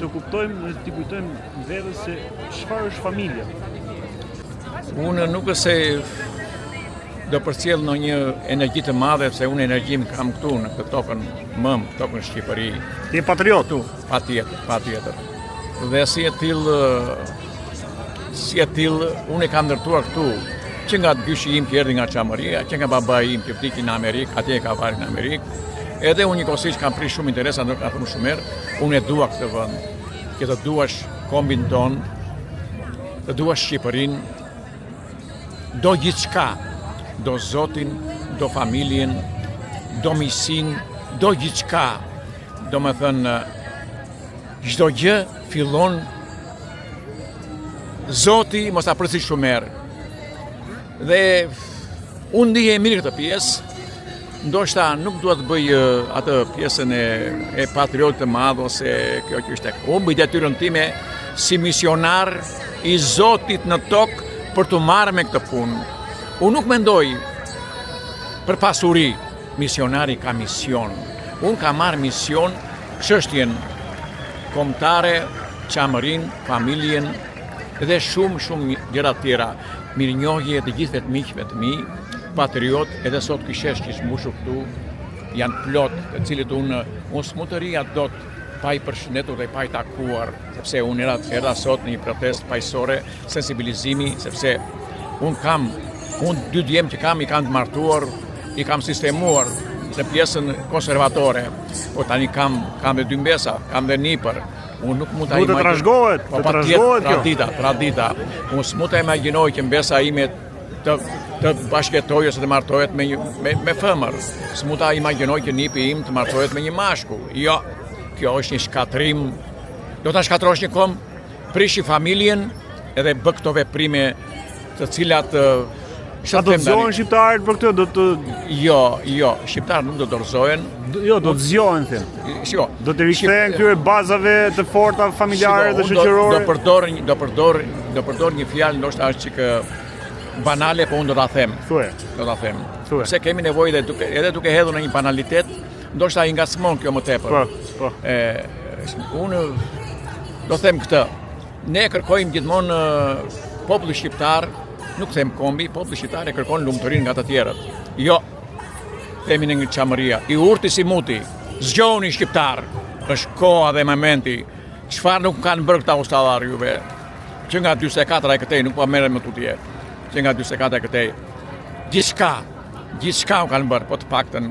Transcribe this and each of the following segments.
të kuptojmë dhe të kujtojmë vetes se çfarë është familja. Unë nuk është se do përcjell në një energji të madhe, se unë energjim kam këtu në këtë tokën tokën Shqipëri. Ti je patriot? Patjetër. Dhe si e till, unë e kam ndërtuar këtu, që nga gjyshi im që erdhi nga Çamëria, që nga babai im që vdiki në Amerikë, atje e ka varë në Amerikë. Edhe unë njëkohësisht kam prish shumë interesa, ndër ka thënë shumë herë, unë e dua këtë vend, që të duash kombin ton, të duash Shqipërinë, do gjithçka. Do Zotin, do familjen, do miqësinë, do gjithçka. Do më thënë, çdo gjë fillon Zoti mos ta përsi shumë herë. Dhe unë ndihem mirë këtë pjesë, ndoshta nuk dua të bëj atë pjesën e patriot të madh ose kjo që është tek. Unë bëj detyrën time si misionar i Zotit në tokë për të marrë me këtë punë. Unë nuk mendoj për pasuri, misionari ka mision. Unë ka marrë mision çështjen kombëtare, Çamërinë, familjen dhe shumë gjëra tjera. Mirënjohje të gjithë miqve të mi, patriot, edhe sot kishesh që mbushur këtu, janë plot, të cilët unë s'mund të rija dot pa i përshëndetur dhe pa i takuar, sepse unë erdha sot në një protestë paqësore, sensibilizimi, sepse unë 2 djemë që i kam të martuar, i kam sistemuar në pjesën konservatore, po tani kam dhe 2 mbesa, kam dhe nipër. Unë nuk mund të imagjinoj. Të trashëgohet kjo. Tradita. Unë s'mund të imagjinoj që mbesa ime të bashkëtojë ose të martohet me femër. S'mund të imagjinoj që nipi im të martohet me një mashkull. Jo, kjo është një shkatrim. Do ta shkatrosh një kom, prishi familjen edhe bë këto veprime të cilat do të zgjohen shqiptarët për këtë? Jo, shqiptarët nuk do të dorëzohen. Jo, do të zgjohen, them. Shiko, do të rikthehen këtyre bazave të forta familjare dhe shoqërore. Do përdor një fjalë ndoshta është çik banale, po unë do ta them. Thuaj. Do ta them. Se kemi nevojë edhe duke hedhur në një banalitet, ndoshta i ngacmon kjo më tepër. Po. Unë do them këtë. Ne kërkojmë gjithmonë populli shqiptar, nuk them kombi, populli shqiptar e kërkon lumturinë nga të tjerët. Jo, themi në Çamëria, i urti si muti, zgjoni shqiptar, është koha dhe momenti, çfarë nuk kanë bërë këta ustallar juve, që nga 44 e këtej, nuk po merrem më tutje, që nga 44 e këtej, gjithçka u kanë bërë, po të paktën,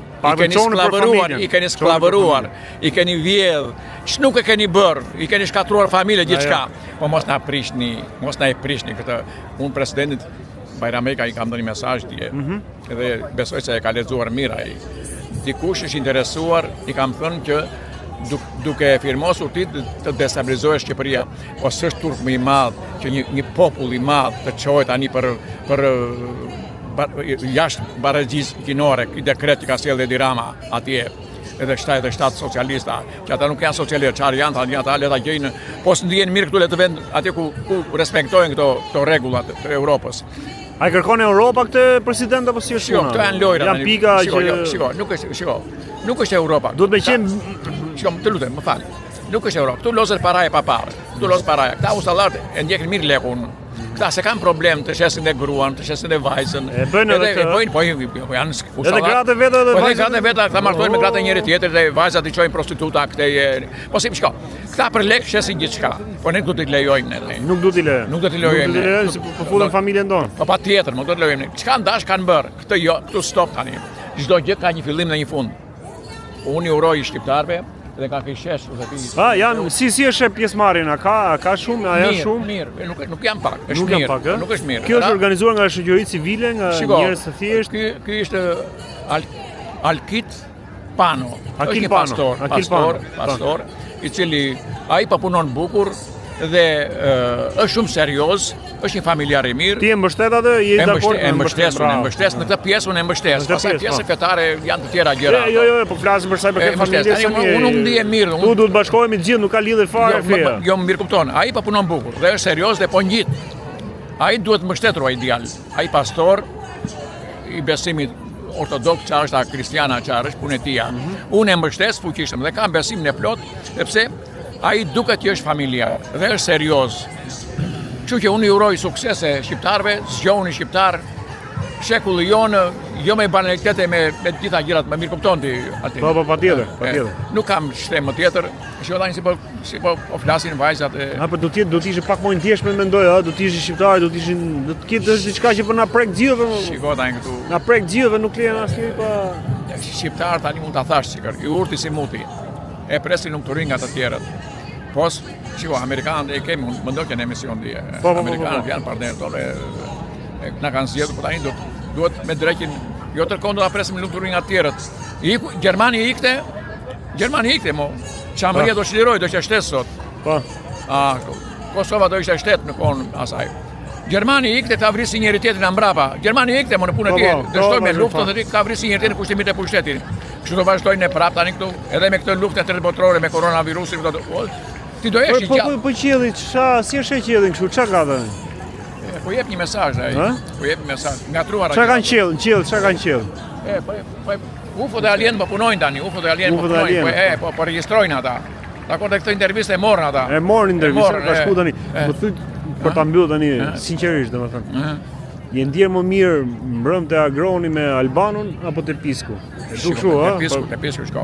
i keni sklavëruar, i keni vjedh, nuk e keni bërë, i keni shkatruar familje gjithçka. Po mos na e prishni këtë. Unë presidentit Bajrameka i kam dhënë një mesazh dje, edhe besoj se e ka lexuar mirë ai. Dikush është interesuar, i kam thënë që duke firmosur ti të destabilizohesh Shqipëria, ose është turp më i madh që një popull i madh të çohet tani për jashtë barrëgjisë kinore, ky dekret që ka sjellë Edi Rama atje. Edhe 77 socialista, që ata nuk janë socialistë, çfarë janë, ata le ta gjejnë, po s'ndjen mirë këtu le të vend atje ku respektojnë këto rregullat të Europës. A i kërkon Europa këtë president apo si është? Këto janë lojra. Janë pika që nuk është Europa. Duhet me qenë, të lutem, më fal. Nuk është Europa. Këtu lozet paraja pa parë. Këta ustallarët e ndjekin mirë lekun. Këta se kanë problem të shesin dhe gruan, të shesin dhe vajzën. E bëjnë edhe këtë. Po janë ustallarë. Edhe gratë veta dhe vajzën. Po gratë veta, këta martohen me gratë njëri tjetër dhe vajzat i çojnë prostituta këtej. Po si shko. Këta për lek shesin gjithçka. Po ne do t'i lejojmë ne. Nuk do t'i lejojmë. Nuk do t'i lejojmë. Se po futën familjen tonë. Po patjetër, nuk do t'i lejojmë. Çka ndash kanë bërë? Këtë jo, këtu stop tani. Çdo gjë ka një fillim dhe një fund. Unë i uroj shqiptarëve dhe ka kishesh ose ti. Janë si është pjesëmarrja, ka shumë, janë shumë. Mirë, nuk janë pak, është mirë. Nuk është mirë. Kjo është organizuar nga shoqëri civile, nga njerëz të thjeshtë. Ky është Alkit Pano. Akil Pastor, i cili ai pa punon bukur dhe është shumë serioz, është një familjar i mirë. Ti e mbështet atë? E mbështes në këtë pjesë, unë e mbështes. Pastaj pjesë fetare janë të tjera gjëra. Jo, po flasim për sa i përket familjes. Unë nuk ndihem mirë. Tu duhet bashkohemi të gjithë, nuk ka lidhje fare feja. Jo, më mirë kupton. Ai pa punon bukur dhe është serioz dhe po ngjit. Ai duhet mbështetur ai djalë. Ai pastor i besimit ortodoks, çfarë është kristiana, çfarë është punë e tij. Unë e mbështes fuqishëm dhe kam besimin e plot, sepse ai duket që është familjar dhe është serioz. Kështu që unë i uroj suksese shqiptarëve, zgjohuni shqiptar, shekulli jonë, jo me banalitete me gjitha gjërat, më mirë kupton ti aty. Po, patjetër. Nuk kam shtem më tjetër. Shikoj si po flasin vajzat. Po do të ishte pak më ndjeshme mendoj, do të ishin shqiptarë, do të ketë diçka që po na prek gjithëve. Shikoj tani këtu. Na prek gjithëve, nuk lejon asnjëri pa. Shqiptar tani mund ta thash sikër, i urti si muti. E presin lumturinë nga të tjerët. Pos, shiko, amerikanët e kemi, mendoj që në emision di. Amerikanët janë partnerë tonë. Na kanë zgjedhur, po tani duhet me drejtin, jo tërkohë do ta presim lumturinë nga të tjerët. Gjermani ikte mo. Çambëria do çliroj, do ishte shtet sot. Po. Kosova do ishte shtet në kohën asaj. Gjermani ikte ka vrisi njëri tjetrin mbrapa. Gjermani ikte mo në punë e tij. Dështoi me luftë dhe ka vrisi njëri tjetrin në kushtimet e pushtetit. Kështu do vazhdojnë prapë tani këtu, edhe me këtë luftë tretë botërore me koronavirusin, ti do jesh i gjallë. Po qielli, si është qielli kështu? Çka ka thënë? Po jep një mesazh ai. Po jep një mesazh. Ngatruar. Çka kanë qiell, çka kanë qiell? Po UFO dhe alien po punojnë tani, UFO dhe alien po punojnë, po regjistrojnë ata. Dakor, këtë intervistë e morën ata. E morën intervistën, ka shku tani. Po thuj për ta mbyll tani, sinqerisht domethënë. Je ndjer më mirë mbrëmte Agroni me Albanon apo te Pisku? E duk kështu, ha?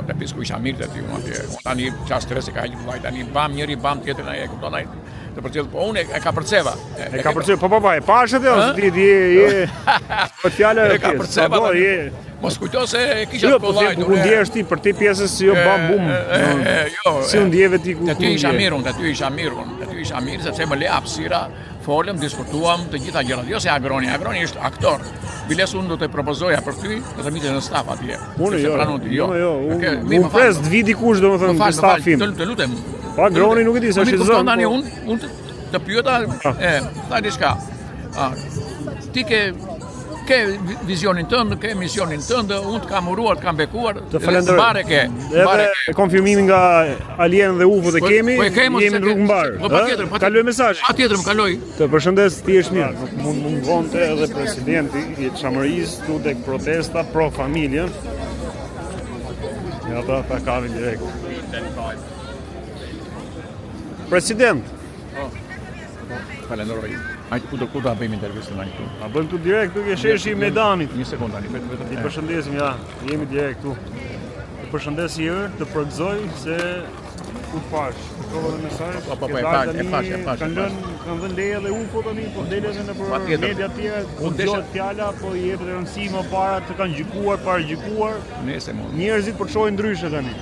Te Pisku isha mirë te ti unë atje. Tani çfarë stresi ka një vllai tani, bam njëri, bam tjetrin ai e kupton ai. Të përcjell, po unë e ka përceva. E ka përceva, po, e pash atë ose ti je po fjalë e ka përceva. Mos kujto se kisha kollaj. Po ndjehesh ti për ti pjesës jo bam bum. Jo. Si u ndjeve ti ku? Te ty isha mirë sepse më le hapësira, folëm, diskutuam të gjitha gjërat. Jo se Agroni është aktor. Biles unë do të propozoja për ty, do të mitet në staf atje. Unë jo. Unë pres të vi dikush domethënë në stafin. Të lutem. Pa Agroni nuk e di se është i zënë. Tani unë të pyeta, tha diçka. Ti ke vizionin tënd, ke misionin tënd, unë të kam uruar, të kam bekuar. Të falenderoj. Edhe konfirmimin nga Alien dhe UFO dhe kemi, jemi në rrugë mbar. Kaloj mesazh. Patjetër më kaloj. Të përshëndes, ti je mirë. Mund vonte edhe presidenti i çamërisë këtu tek protesta pro familjen. Ja ata kavin direkt. President. Falenderoj. Hajde ku do bëjmë intervistën tani këtu. A bën këtu direkt duke sheshi Medanit. Një sekondë tani, vetëm. Ti përshëndesim jemi direkt këtu. Të përshëndes të përgëzoj se ku pash. Provoj në mesazh. Po e pash. Kanë dhënë leje dhe UFO tani, po dele edhe në media të tjera. Unë dëshoj fjala, po i jep rëndësi më para të kanë gjykuar, parajgjykuar. Nëse mund. Njerëzit po shohin ndryshe tani.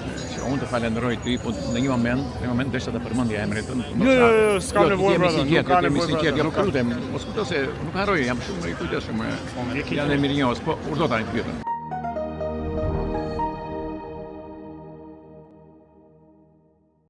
Unë të falenderoj ty, po në një moment desha të përmendja emrin tënd. Jo, s'ka nevojë pra, nuk ka nevojë. Jam lutem, mos kujto se nuk harroj, jam shumë i kujdesshëm. Janë mirënjohës, po urdhë tani pyetën.